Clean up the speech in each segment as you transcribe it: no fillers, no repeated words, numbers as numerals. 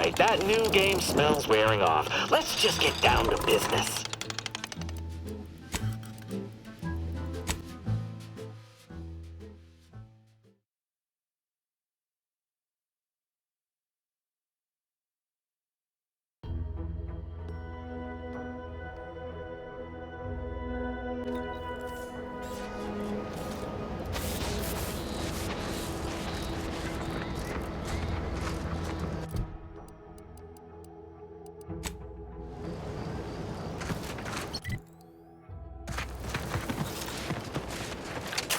right, that new game smells wearing off. Let's just get down to business.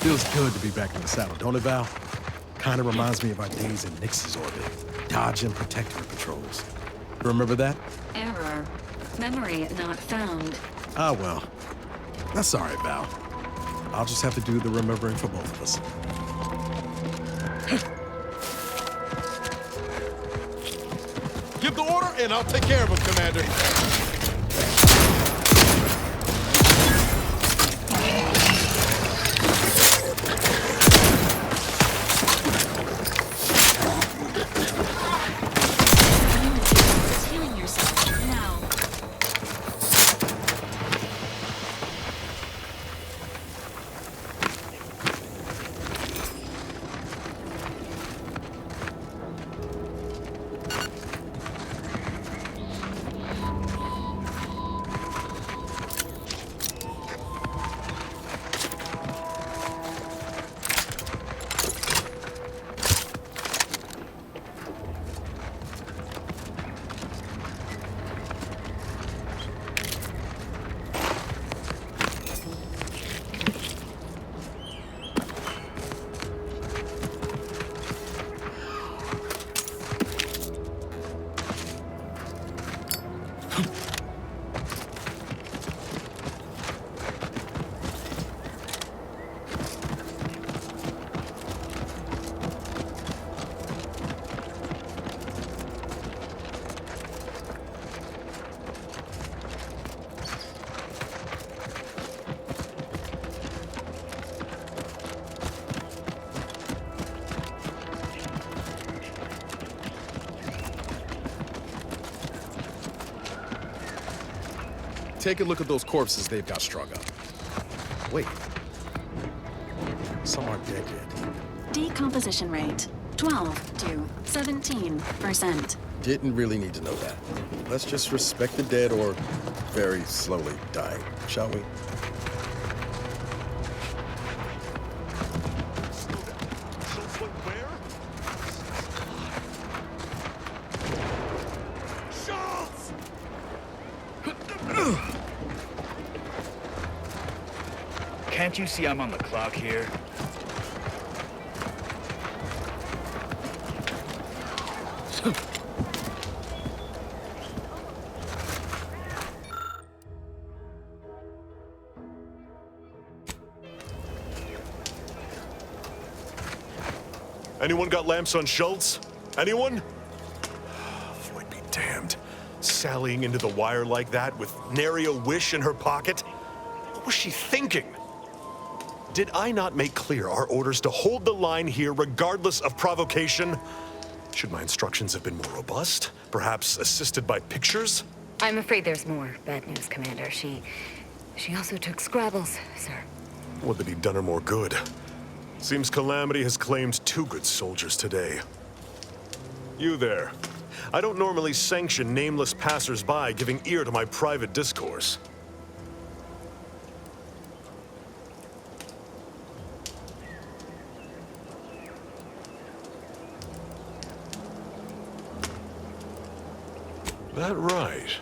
Feels good to be back in the saddle, don't it, Val? Kinda reminds me of our days in Nix's orbit, dodging protectorate patrols. Remember that? Error. Memory not found. Ah, well. That's all right, Val. I'll just have to do the remembering for both of us. Give the order, and I'll take care of him, Commander. Healing yourself now. Take a look at those corpses they've got strung up. Wait. Some are dead yet. Decomposition rate 12 to 17%. Didn't really need to know that. Let's just respect the dead or very slowly dying, shall we? Can't you see I'm on the clock here? Anyone got lamps on Schultz? Anyone? Floyd be damned. Sallying into the wire like that with nary a wish in her pocket? What was she thinking? Did I not make clear our orders to hold the line here regardless of provocation? Should my instructions have been more robust? Perhaps assisted by pictures? I'm afraid there's more bad news, Commander. She also took Scrabbles, sir. Would that he'd done her more good. Seems Calamity has claimed 2 good soldiers today. You there. I don't normally sanction nameless passers-by giving ear to my private discourse. That right.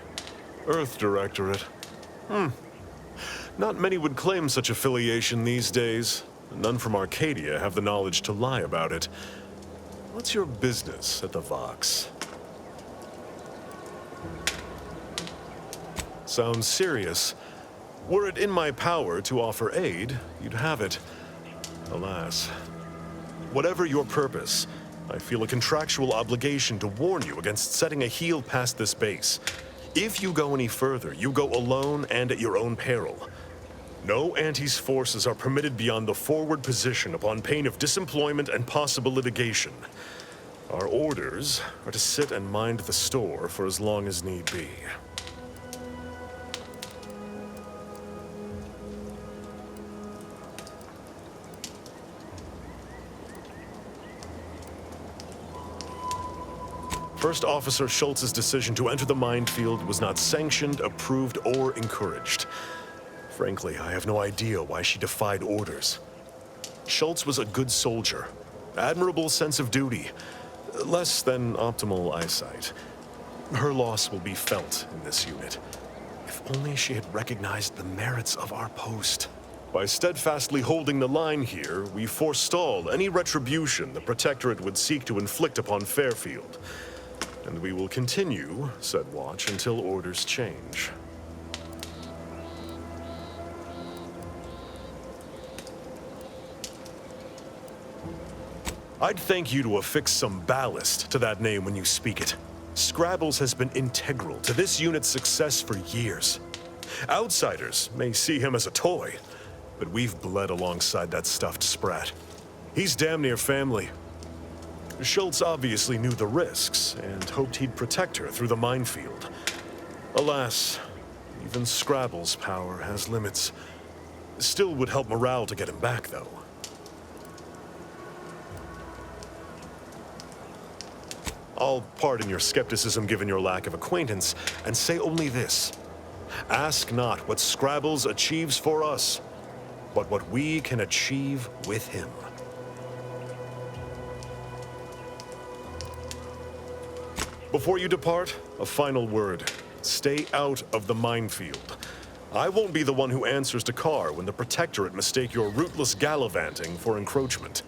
Earth Directorate. Not many would claim such affiliation these days. None from Arcadia have the knowledge to lie about it. What's your business at the Vox? Sounds serious. Were it in my power to offer aid, you'd have it. Alas. Whatever your purpose, I feel a contractual obligation to warn you against setting a heel past this base. If you go any further, you go alone and at your own peril. No Antes forces are permitted beyond the forward position upon pain of disemployment and possible litigation. Our orders are to sit and mind the store for as long as need be. First Officer Schultz's decision to enter the minefield was not sanctioned, approved, or encouraged. Frankly, I have no idea why she defied orders. Schultz was a good soldier, admirable sense of duty, less than optimal eyesight. Her loss will be felt in this unit. If only she had recognized the merits of our post. By steadfastly holding the line here, we forestall any retribution the Protectorate would seek to inflict upon Fairfield. And we will continue said watch until orders change. I'd thank you to affix some ballast to that name when you speak it. Scrabbles has been integral to this unit's success for years. Outsiders may see him as a toy, but we've bled alongside that stuffed sprat. He's damn near family. Schultz obviously knew the risks and hoped he'd protect her through the minefield. Alas, even Scrabble's power has limits. Still would help morale to get him back, though. I'll pardon your skepticism given your lack of acquaintance, and say only this. Ask not what Scrabbles achieves for us, but what we can achieve with him. Before you depart, a final word. Stay out of the minefield. I won't be the one who answers to Carr when the Protectorate mistake your rootless gallivanting for encroachment.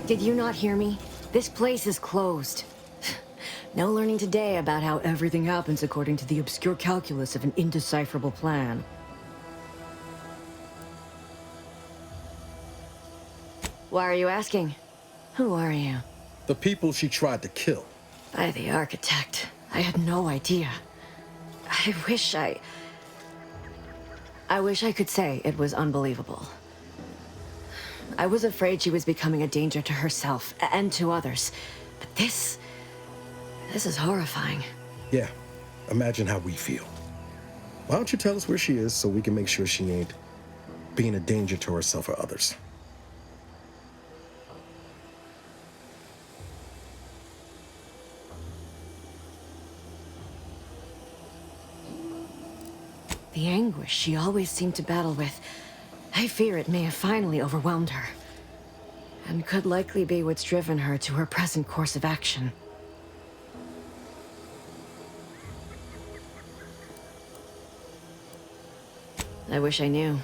Did you not hear me? This place is closed. No learning today about how everything happens according to the obscure calculus of an indecipherable plan. Why are you asking? Who are you? The people she tried to kill. By the architect. I had no idea. I wish I could say it was unbelievable. I was afraid she was becoming a danger to herself and to others. But this is horrifying. Yeah, imagine how we feel. Why don't you tell us where she is so we can make sure she ain't being a danger to herself or others? The anguish she always seemed to battle with, I fear it may have finally overwhelmed her. And could likely be what's driven her to her present course of action. I wish I knew.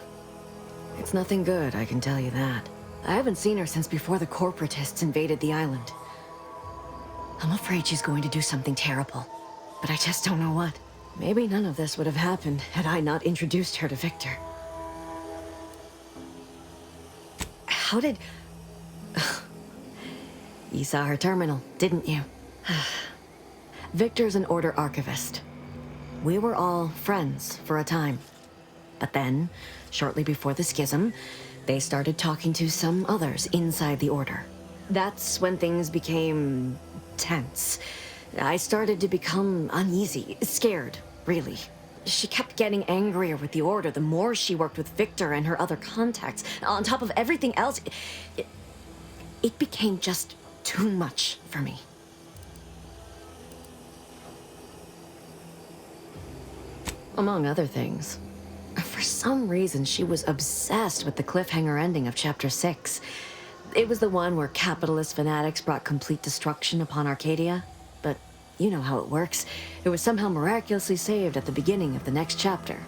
It's nothing good, I can tell you that. I haven't seen her since before the corporatists invaded the island. I'm afraid she's going to do something terrible, but I just don't know what. Maybe none of this would have happened had I not introduced her to Victor. How did... You saw her terminal, didn't you? Victor's an Order archivist. We were all friends for a time. But then, shortly before the schism, they started talking to some others inside the Order. That's when things became tense. I started to become uneasy, scared, really. She kept getting angrier with the Order the more she worked with Victor and her other contacts. On top of everything else, it became just too much for me. Among other things. For some reason, she was obsessed with the cliffhanger ending of Chapter 6. It was the one where capitalist fanatics brought complete destruction upon Arcadia. But you know how it works. It was somehow miraculously saved at the beginning of the next chapter.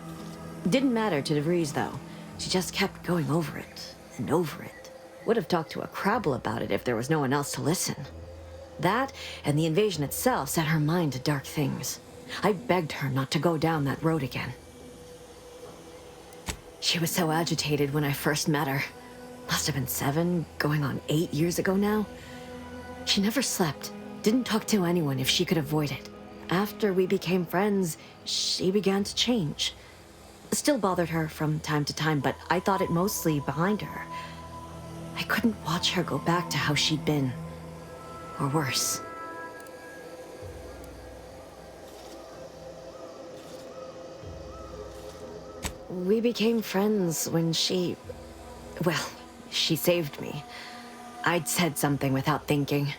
Didn't matter to DeVries, though. She just kept going over it and over it. Would have talked to a Crabble about it if there was no one else to listen. That and the invasion itself set her mind to dark things. I begged her not to go down that road again. She was so agitated when I first met her. Must have been 7, going on 8 years ago now. She never slept, didn't talk to anyone if she could avoid it. After we became friends, she began to change. Still bothered her from time to time, but I thought it mostly behind her. I couldn't watch her go back to how she'd been. Or worse. We became friends when she... Well, she saved me. I'd said something without thinking.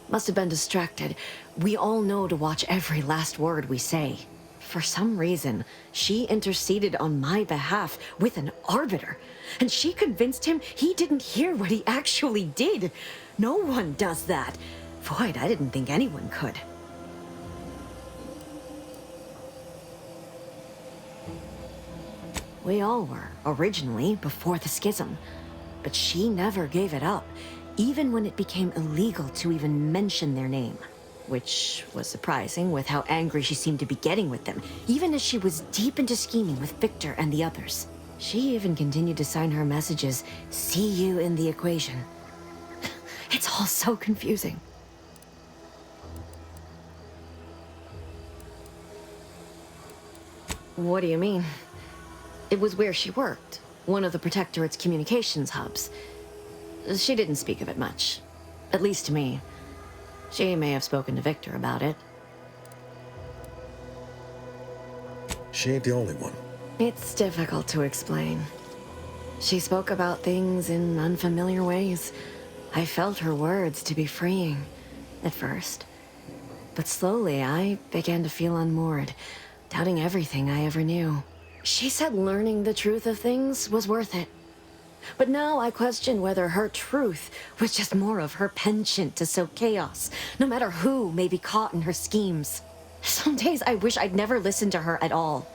Must have been distracted. We all know to watch every last word we say. For some reason, she interceded on my behalf with an arbiter. And she convinced him he didn't hear what he actually did. No one does that. Void, I didn't think anyone could. We all were, originally, before the schism. But she never gave it up, even when it became illegal to even mention their name. Which was surprising with how angry she seemed to be getting with them, even as she was deep into scheming with Victor and the others. She even continued to sign her messages, "See you in the equation." It's all so confusing. What do you mean? It was where she worked, one of the Protectorate's communications hubs. She didn't speak of it much, at least to me. She may have spoken to Victor about it. She ain't the only one. It's difficult to explain. She spoke about things in unfamiliar ways. I felt her words to be freeing, at first. But slowly, I began to feel unmoored, doubting everything I ever knew. She said learning the truth of things was worth it. But now I question whether her truth was just more of her penchant to sow chaos, no matter who may be caught in her schemes. Some days I wish I'd never listened to her at all.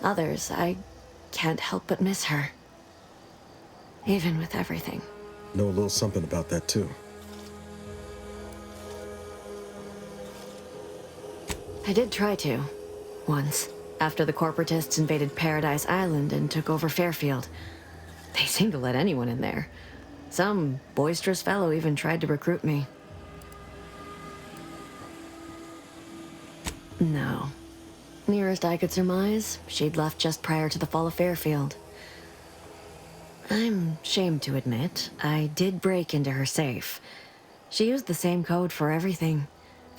Others, I can't help but miss her. Even with everything. Know a little something about that, too. I did try to. Once. After the corporatists invaded Paradise Island and took over Fairfield. They seemed to let anyone in there. Some boisterous fellow even tried to recruit me. No. Nearest I could surmise, she'd left just prior to the fall of Fairfield. I'm ashamed to admit, I did break into her safe. She used the same code for everything.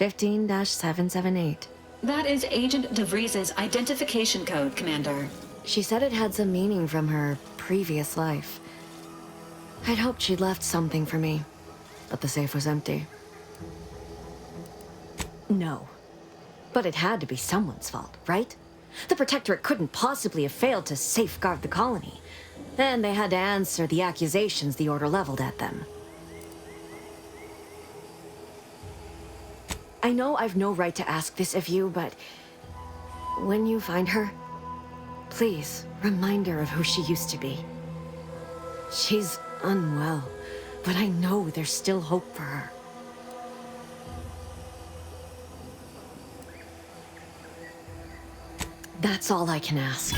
15-778. That is Agent DeVries's identification code, Commander. She said it had some meaning from her previous life. I'd hoped she'd left something for me, but the safe was empty. No. But it had to be someone's fault, right? The Protectorate couldn't possibly have failed to safeguard the colony. Then they had to answer the accusations the Order leveled at them. I know I've no right to ask this of you, but when you find her, please remind her of who she used to be. She's unwell, but I know there's still hope for her. That's all I can ask.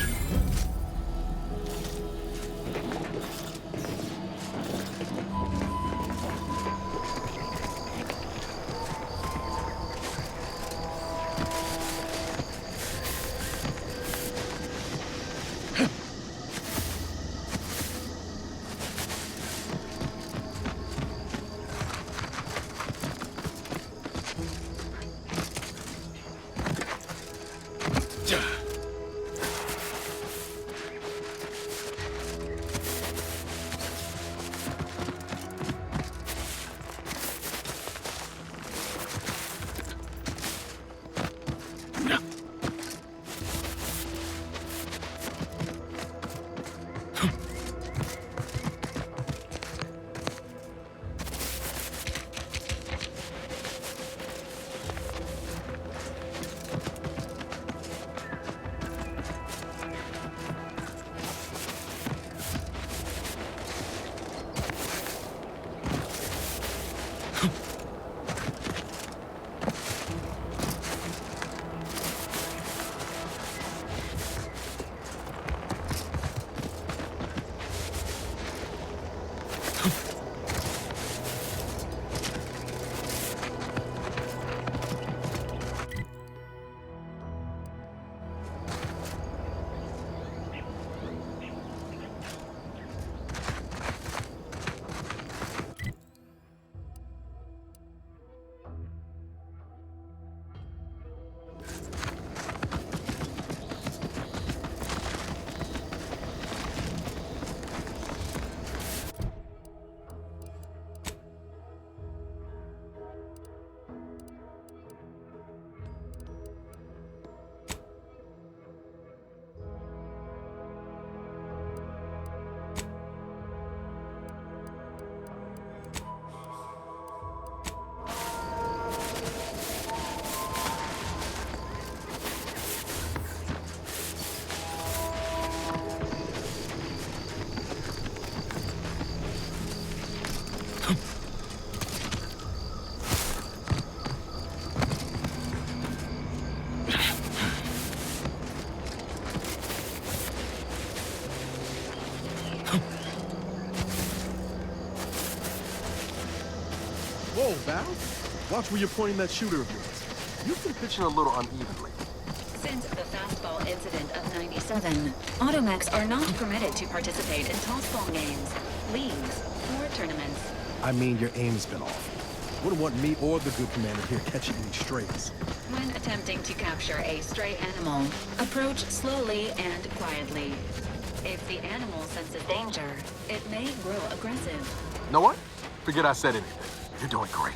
Whoa, Val. Watch where you're pointing that shooter of yours. You've been pitching a little unevenly. Since the fastball incident of 97, automechs are not permitted to participate in tossball games, leagues, or tournaments. I mean, your aim's been off. Wouldn't want me or the good commander here catching any strays. When attempting to capture a stray animal, approach slowly and quietly. If the animal senses danger, it may grow aggressive. Know what? Forget I said anything. You're doing great.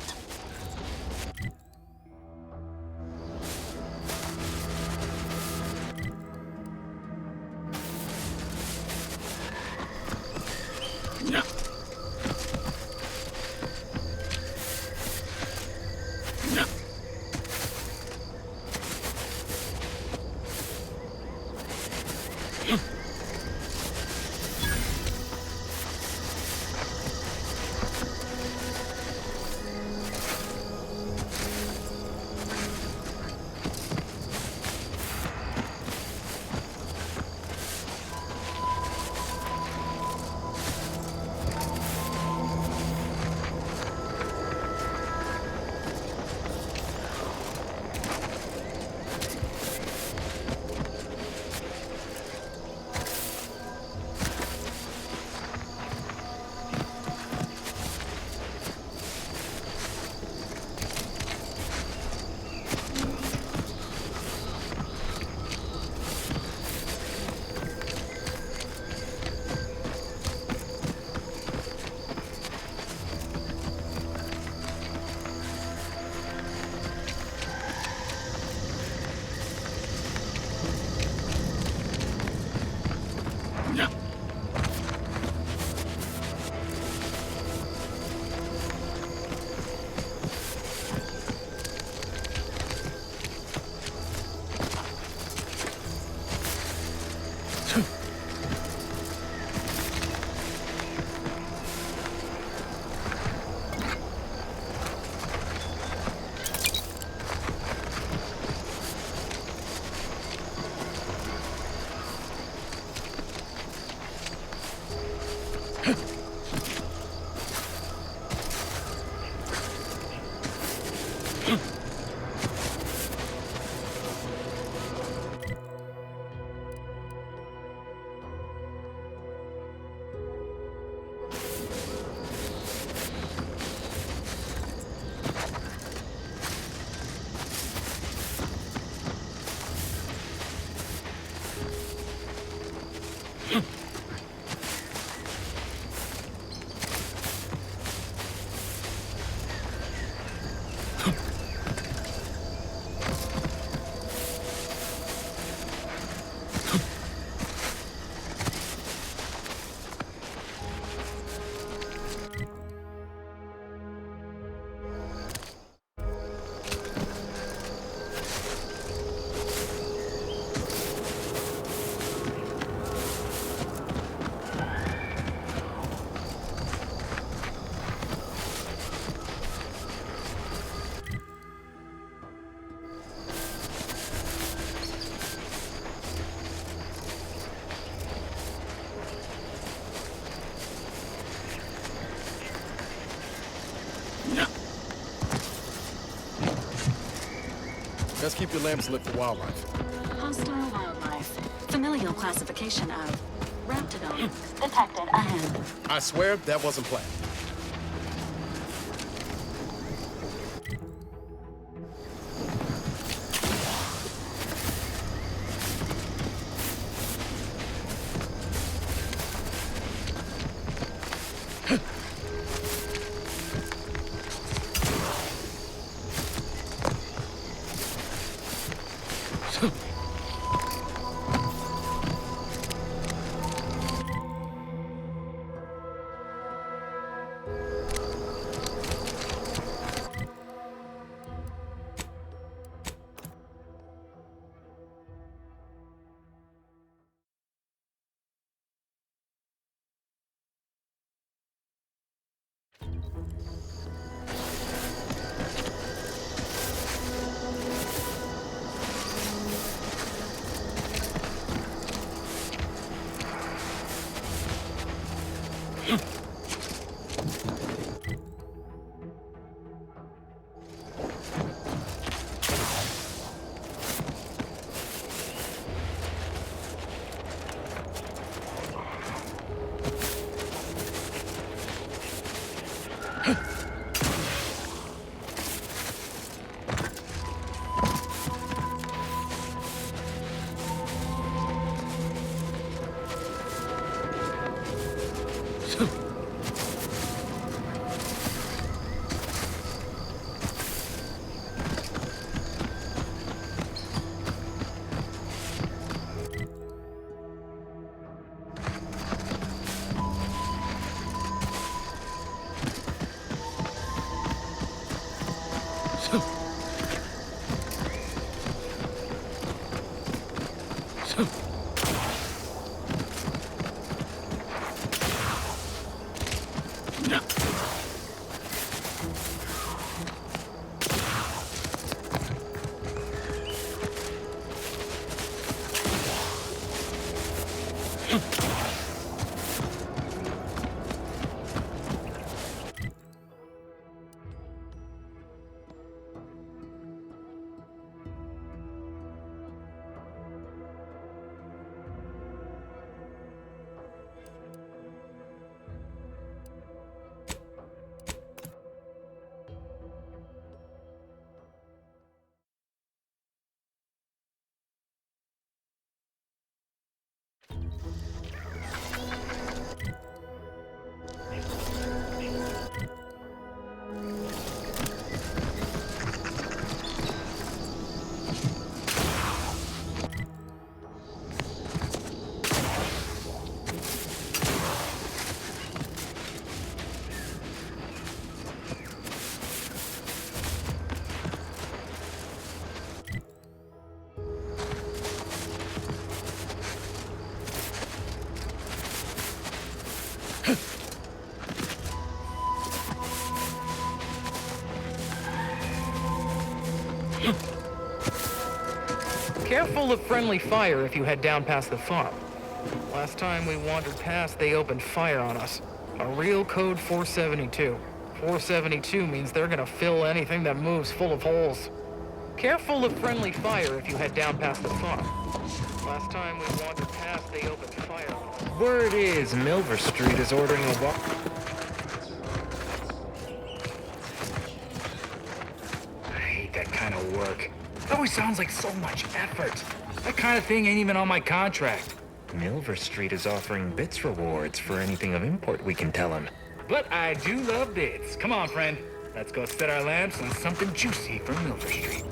Just keep your lamps lit for wildlife. Hostile wildlife. Familial classification of Raptidon. Detected ahead. I swear that wasn't planned. Careful of friendly fire if you head down past the farm. Last time we wandered past, they opened fire on us. A real code 472. 472 means they're gonna fill anything that moves full of holes. Careful of friendly fire if you head down past the farm. Last time we wandered past, they opened fire. Word is Milver Street is ordering a walk. I hate that kind of work. It always sounds like so much effort. That kind of thing ain't even on my contract. Milver Street is offering bits rewards for anything of import we can tell him. But I do love bits. Come on, friend. Let's go set our lamps on something juicy from Milver Street.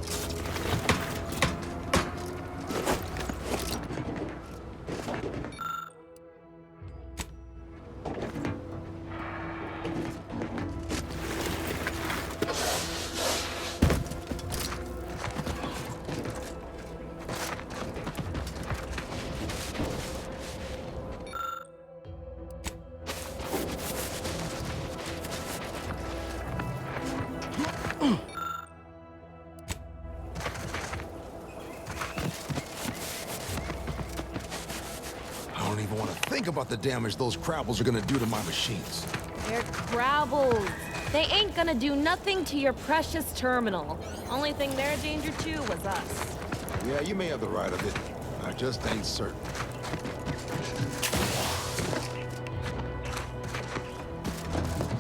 I don't even want to think about the damage those Crabbles are gonna do to my machines. They're Crabbles. They ain't gonna do nothing to your precious terminal. Only thing they're a danger to was us. Yeah, you may have the right of it. I just ain't certain.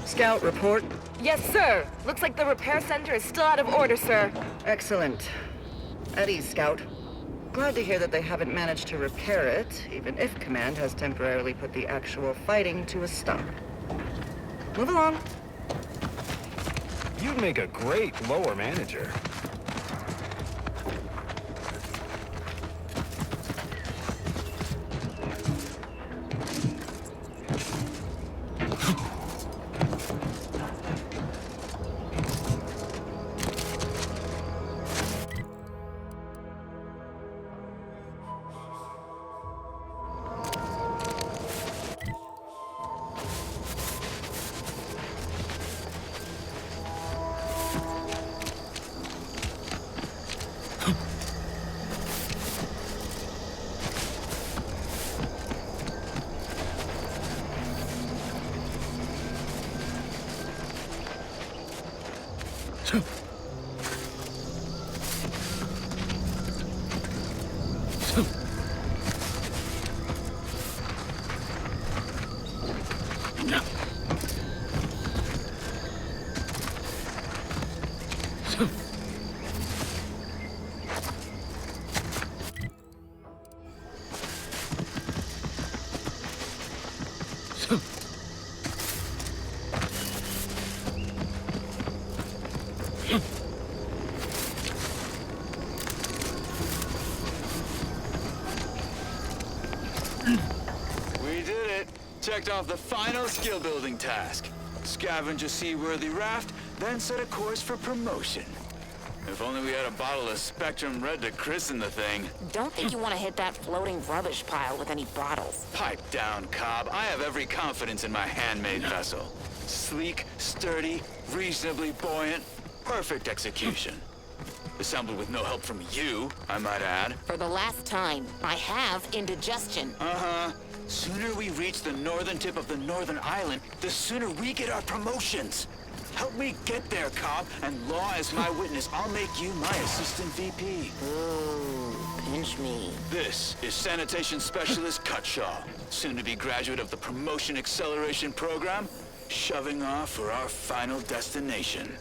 Scout report. Yes, sir. Looks like the repair center is still out of order, sir. Excellent. At ease, Scout. Glad to hear that they haven't managed to repair it, even if Command has temporarily put the actual fighting to a stop. Move along. You'd make a great lower manager. We did it! Checked off the final skill building task. Scavenge a seaworthy raft, then set a course for promotion. If only we had a bottle of Spectrum Red to christen the thing. Don't think you want to hit that floating rubbish pile with any bottles. Pipe down, Cobb. I have every confidence in my handmade vessel. Sleek, sturdy, reasonably buoyant, perfect execution. Assembled with no help from you, I might add. For the last time, I have indigestion. Uh-huh. Sooner we reach the northern tip of the northern island, the sooner we get our promotions. Help me get there, Cobb, and law as my witness, I'll make you my assistant VP. Ooh, pinch me. This is Sanitation Specialist Cutshaw, soon-to-be graduate of the Promotion Acceleration Program, shoving off for our final destination.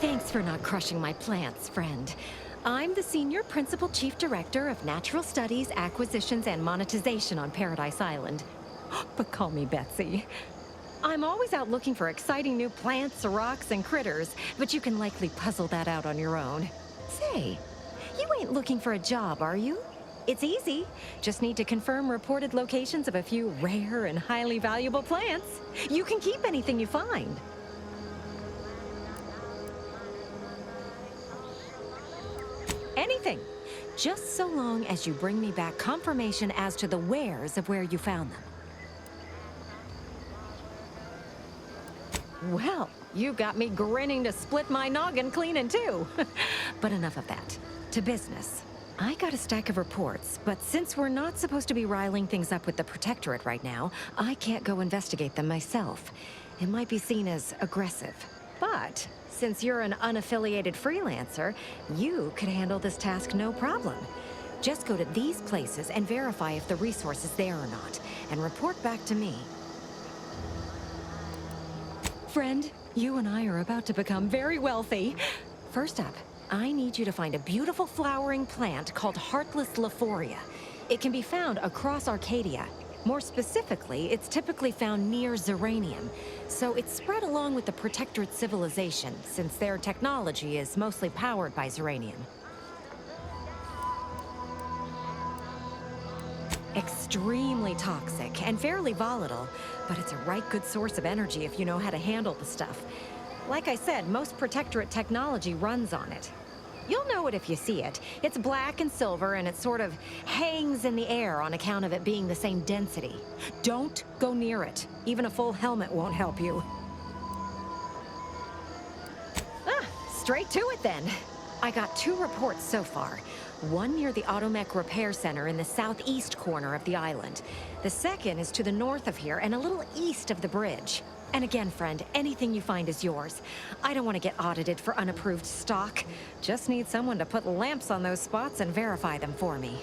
Thanks for not crushing my plants, friend. I'm the Senior Principal Chief Director of Natural Studies, Acquisitions, and Monetization on Paradise Island. But call me Betsy. I'm always out looking for exciting new plants, rocks, and critters, but you can likely puzzle that out on your own. Say, you ain't looking for a job, are you? It's easy. Just need to confirm reported locations of a few rare and highly valuable plants. You can keep anything you find. Anything. Just so long as you bring me back confirmation as to the wheres of where you found them. Well, you got me grinning to split my noggin clean in two. But enough of that. To business. I got a stack of reports, but since we're not supposed to be riling things up with the Protectorate right now, I can't go investigate them myself. It might be seen as aggressive. But since you're an unaffiliated freelancer, you could handle this task no problem. Just go to these places and verify if the resource is there or not, and report back to me. Friend, you and I are about to become very wealthy. First up, I need you to find a beautiful flowering plant called Heartless Lephoria. It can be found across Arcadia. More specifically, it's typically found near Zeranium, so it's spread along with the Protectorate civilization, since their technology is mostly powered by Zeranium. Extremely toxic and fairly volatile, but it's a right good source of energy if you know how to handle the stuff. Like I said, most Protectorate technology runs on it. You'll know it if you see it. It's black and silver, and it sort of hangs in the air on account of it being the same density. Don't go near it. Even a full helmet won't help you. Straight to it then. I got 2 reports so far. One near the Automech Repair Center in the southeast corner of the island. The second is to the north of here and a little east of the bridge. And again, friend, anything you find is yours. I don't want to get audited for unapproved stock. Just need someone to put lamps on those spots and verify them for me.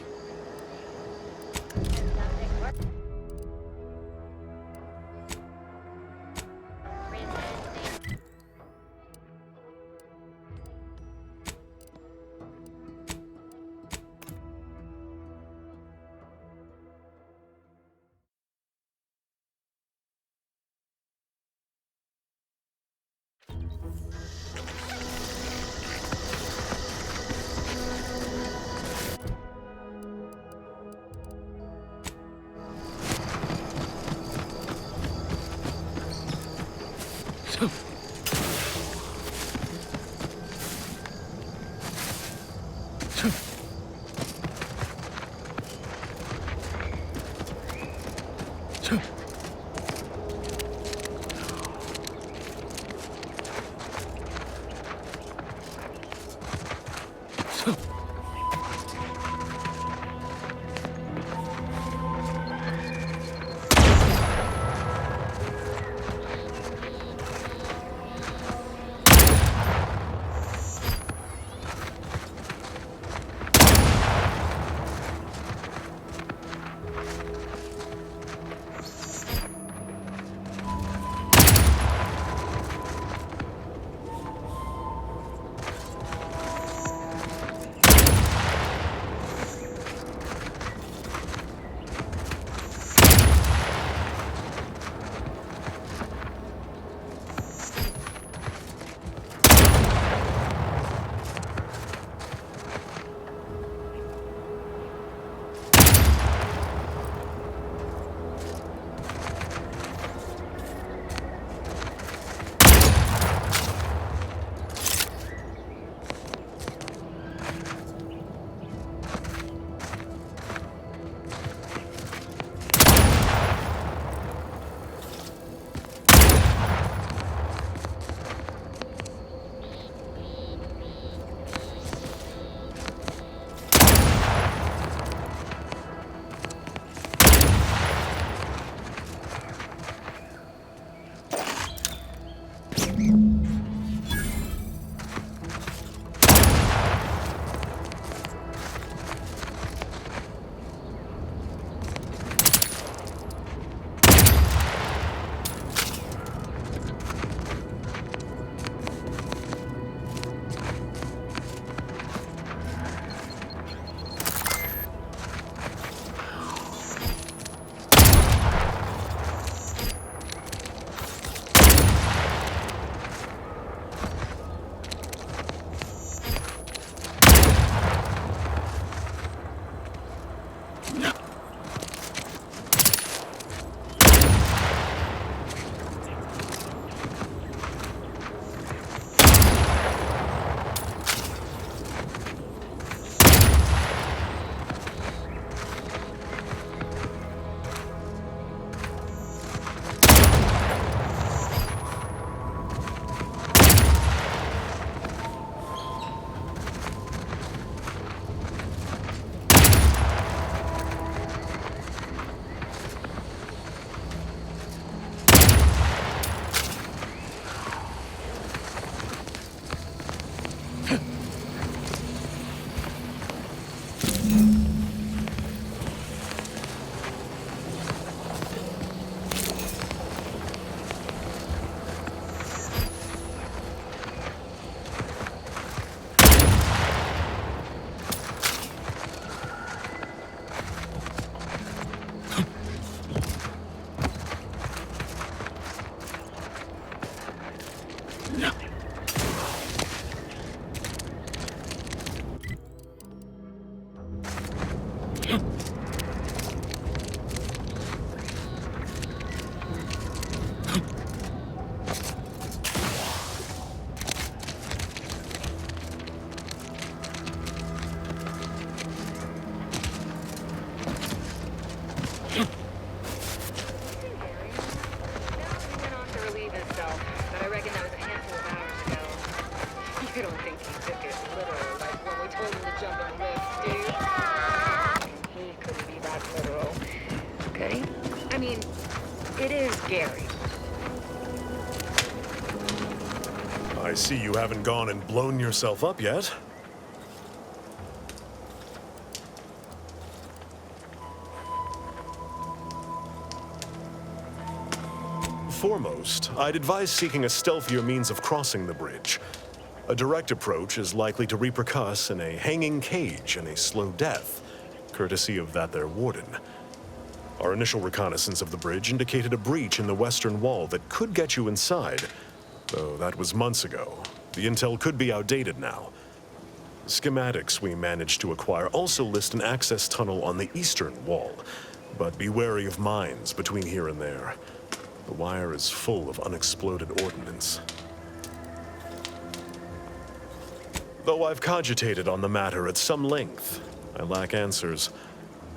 that literal. Okay? I mean, it is Gary. I see you haven't gone and blown yourself up yet. Foremost, I'd advise seeking a stealthier means of crossing the bridge. A direct approach is likely to repercuss in a hanging cage and a slow death, courtesy of that there warden. Our initial reconnaissance of the bridge indicated a breach in the western wall that could get you inside, though that was months ago. The intel could be outdated now. Schematics we managed to acquire also list an access tunnel on the eastern wall, but be wary of mines between here and there. The wire is full of unexploded ordnance. Though I've cogitated on the matter at some length, I lack answers.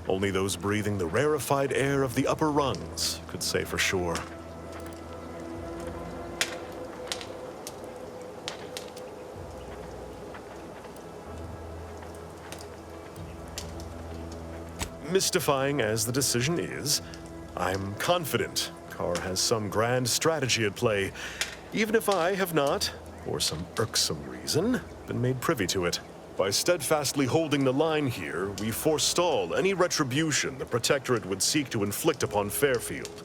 Only those breathing the rarefied air of the upper rungs could say for sure. Mystifying as the decision is, I'm confident Carr has some grand strategy at play, even if I have not, for some irksome reason, been made privy to it. By steadfastly holding the line here, we forestall any retribution the Protectorate would seek to inflict upon Fairfield.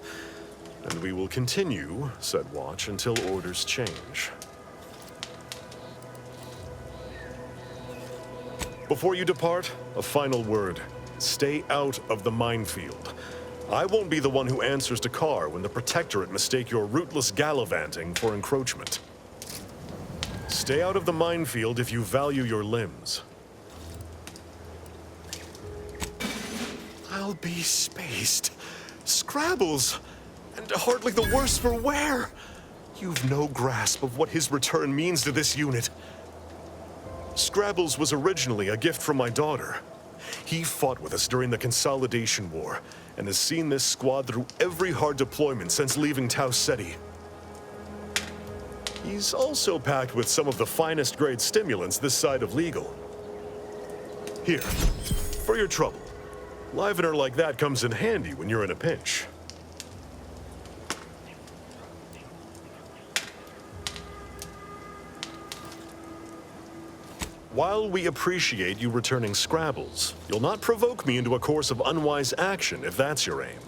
And we will continue said watch until orders change. Before you depart, a final word. Stay out of the minefield. I won't be the one who answers to Carr when the Protectorate mistake your rootless gallivanting for encroachment. Stay out of the minefield if you value your limbs. I'll be spaced. Scrabbles! And hardly the worse for wear! You've no grasp of what his return means to this unit. Scrabbles was originally a gift from my daughter. He fought with us during the Consolidation War, and has seen this squad through every hard deployment since leaving Tau Ceti. He's also packed with some of the finest grade stimulants this side of legal. Here, for your trouble. Livener like that comes in handy when you're in a pinch. While we appreciate you returning Scrabbles, you'll not provoke me into a course of unwise action if that's your aim.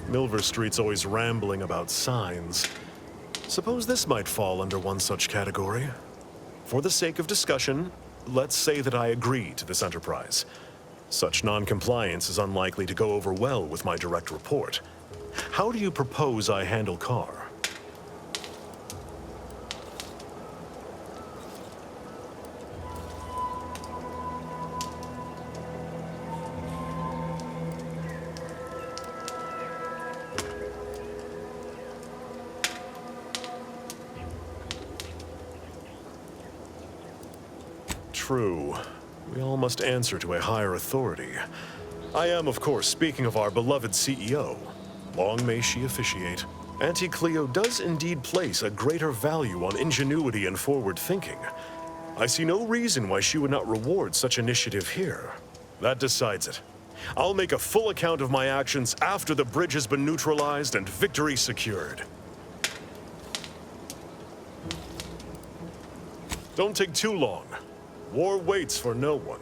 Milver Street's always rambling about signs. Suppose this might fall under one such category. For the sake of discussion, let's say that I agree to this enterprise. Such non-compliance is unlikely to go over well with my direct report. How do you propose I handle Carr? True. We all must answer to a higher authority. I am, of course, speaking of our beloved CEO. Long may she officiate. Auntie Cleo does indeed place a greater value on ingenuity and forward thinking. I see no reason why she would not reward such initiative here. That decides it. I'll make a full account of my actions after the bridge has been neutralized and victory secured. Don't take too long. War waits for no one.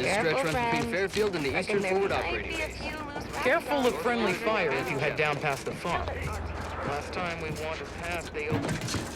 This stretch runs between Fairfield and the Eastern Forward Operating Base. Careful of friendly fire if you head down past the farm. Last time we wandered past, they opened...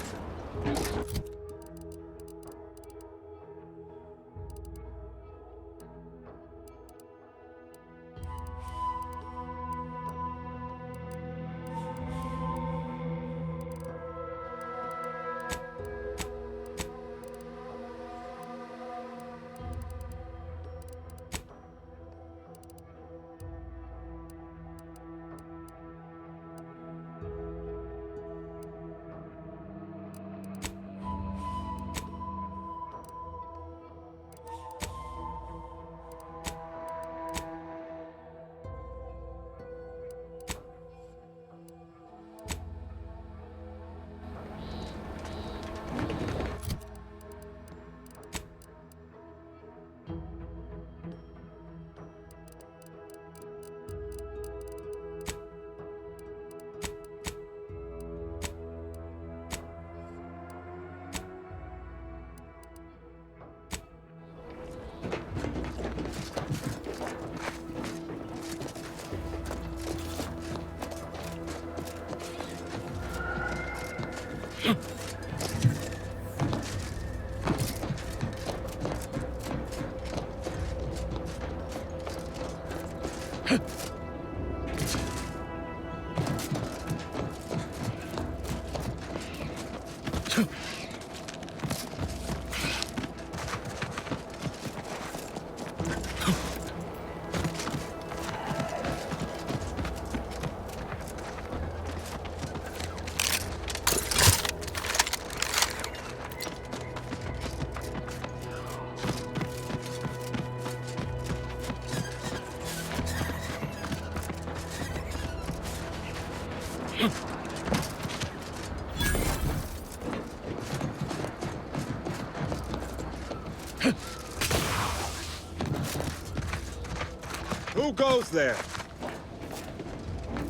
Who goes there?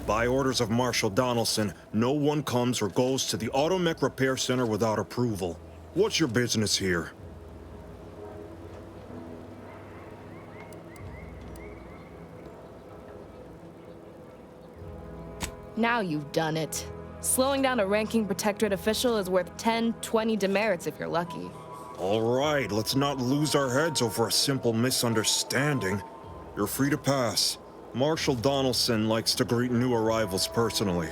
By orders of Marshal Donaldson, no one comes or goes to the Automech Repair Center without approval. What's your business here? Now you've done it. Slowing down a ranking protectorate official is worth 10, 20 demerits if you're lucky. All right, let's not lose our heads over a simple misunderstanding. You're free to pass. Marshal Donaldson likes to greet new arrivals personally.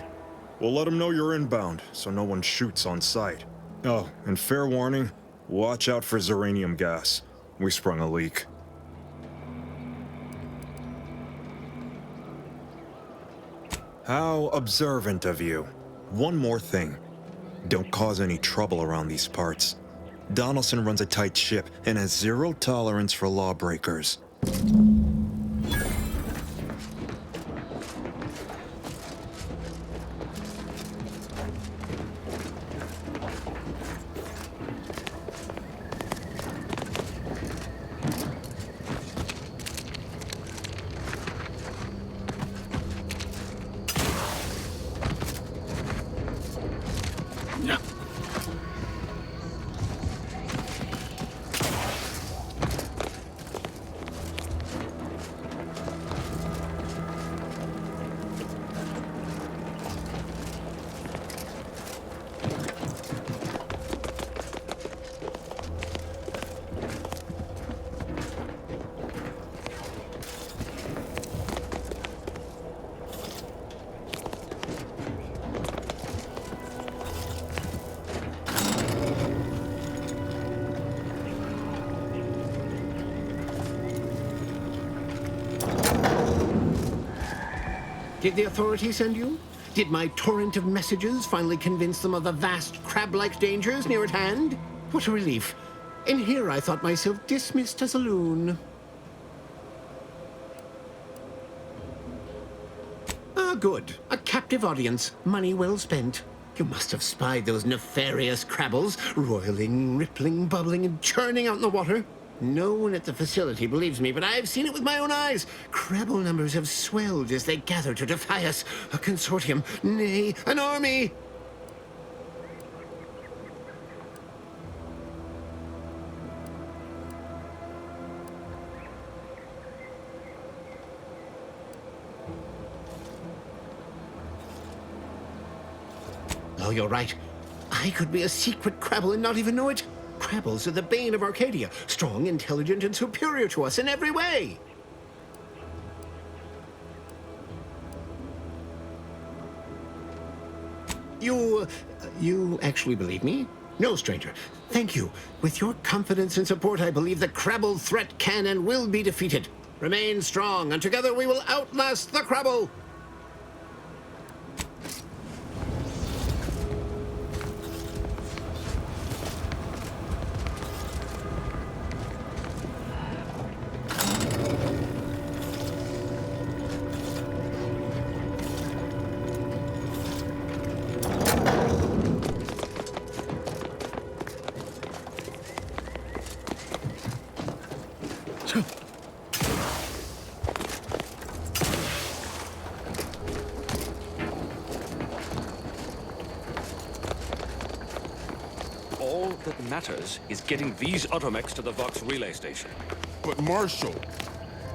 We'll let him know you're inbound, so no one shoots on sight. Oh, and fair warning, watch out for Zeranium gas. We sprung a leak. How observant of you. One more thing. Don't cause any trouble around these parts. Donaldson runs a tight ship and has zero tolerance for lawbreakers. Did the authorities send you? Did my torrent of messages finally convince them of the vast crab-like dangers near at hand? What a relief. In here I thought myself dismissed as a loon. Ah, good. A captive audience. Money well spent. You must have spied those nefarious crabbles, roiling, rippling, bubbling, and churning out in the water. No one at the facility believes me, but I've seen it with my own eyes. Crabble numbers have swelled as they gather to defy us. A consortium, nay, an army. Oh, you're right. I could be a secret Crabble and not even know it. Crabbles are the bane of Arcadia. Strong, intelligent, and superior to us in every way. You actually believe me? No, stranger. Thank you. With your confidence and support, I believe the Crabble threat can and will be defeated. Remain strong, and together we will outlast the Crabble! All that matters is getting these automechs to the Vox relay station. But Marshal,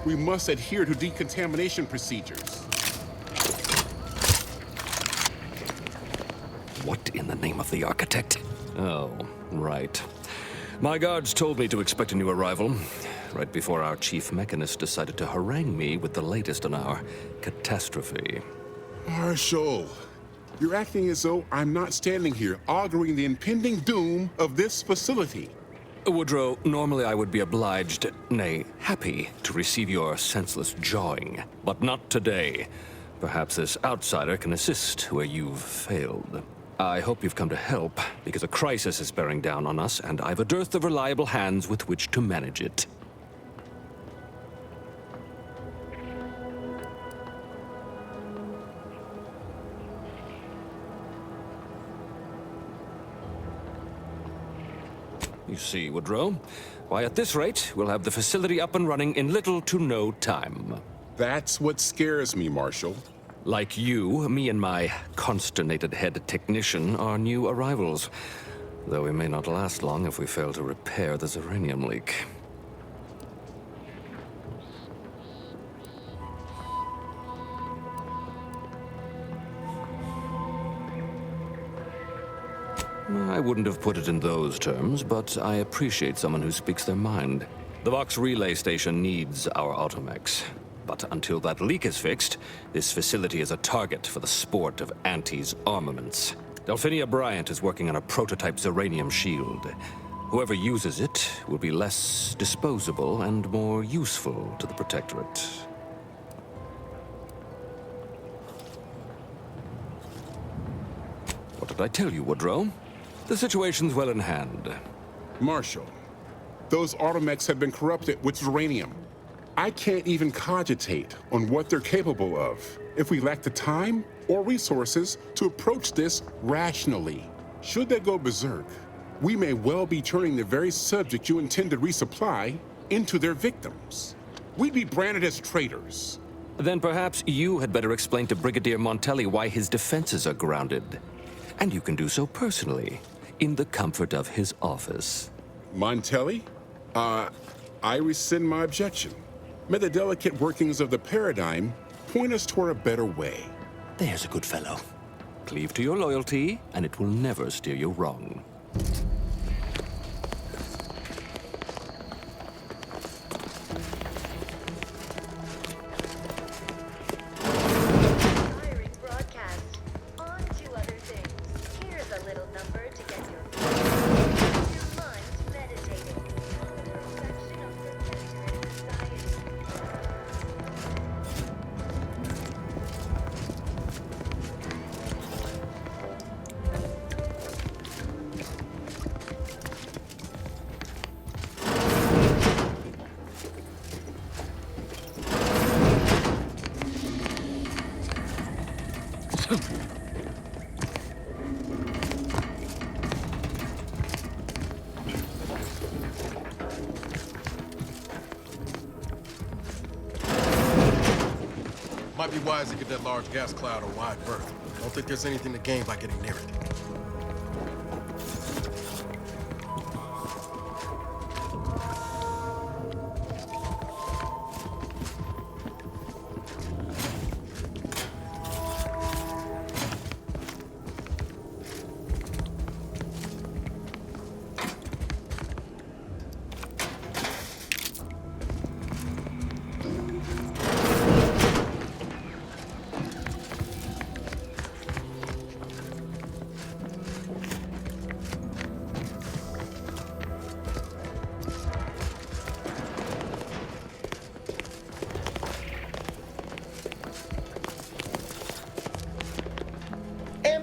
we must adhere to decontamination procedures. What in the name of the architect? Oh, right. My guards told me to expect a new arrival, right before our chief mechanist decided to harangue me with the latest on our catastrophe. Marshal, you're acting as though I'm not standing here auguring the impending doom of this facility. Woodrow, normally I would be obliged, nay, happy, to receive your senseless jawing, but not today. Perhaps this outsider can assist where you've failed. I hope you've come to help, because a crisis is bearing down on us, and I've a dearth of reliable hands with which to manage it. You see, Woodrow, why at this rate, we'll have the facility up and running in little to no time. That's what scares me, Marshal. Like you, me and my consternated head technician are new arrivals, though we may not last long if we fail to repair the Zeranium leak. I wouldn't have put it in those terms, but I appreciate someone who speaks their mind. The Vox relay station needs our automechs. But until that leak is fixed, this facility is a target for the sport of Auntie's armaments. Delphinia Bryant is working on a prototype Zeranium shield. Whoever uses it will be less disposable and more useful to the Protectorate. What did I tell you, Woodrow? The situation's well in hand. Marshal, those automechs have been corrupted with Zeranium. I can't even cogitate on what they're capable of if we lack the time or resources to approach this rationally. Should they go berserk, we may well be turning the very subject you intend to resupply into their victims. We'd be branded as traitors. Then perhaps you had better explain to Brigadier Montelli why his defenses are grounded. And you can do so personally, in the comfort of his office. Montelli? I rescind my objection. May the delicate workings of the paradigm point us toward a better way. There's a good fellow. Cleave to your loyalty, and it will never steer you wrong. Might be wise to get that large gas cloud a wide berth. Don't think there's anything to gain by getting near it.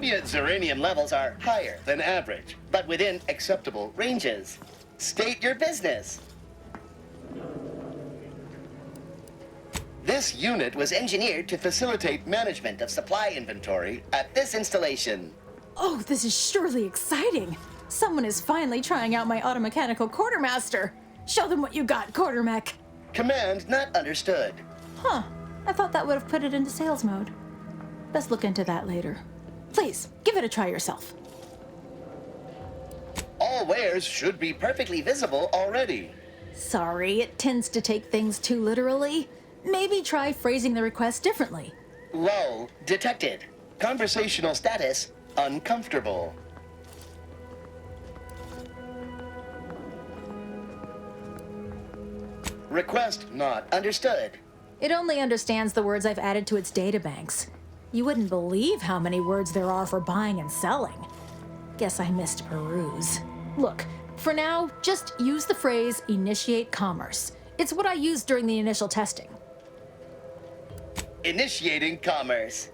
Ambient Zeranium levels are higher than average, but within acceptable ranges. State your business. This unit was engineered to facilitate management of supply inventory at this installation. Oh, this is surely exciting. Someone is finally trying out my automechanical quartermaster. Show them what you got, Quartermech. Command not understood. Huh. I thought that would have put it into sales mode. Best look into that later. Please, give it a try yourself. All wares should be perfectly visible already. Sorry, it tends to take things too literally. Maybe try phrasing the request differently. Lull detected. Conversational status uncomfortable. Request not understood. It only understands the words I've added to its databanks. You wouldn't believe how many words there are for buying and selling. Guess I missed peruse. Look, for now, just use the phrase initiate commerce. It's what I used during the initial testing. Initiating commerce.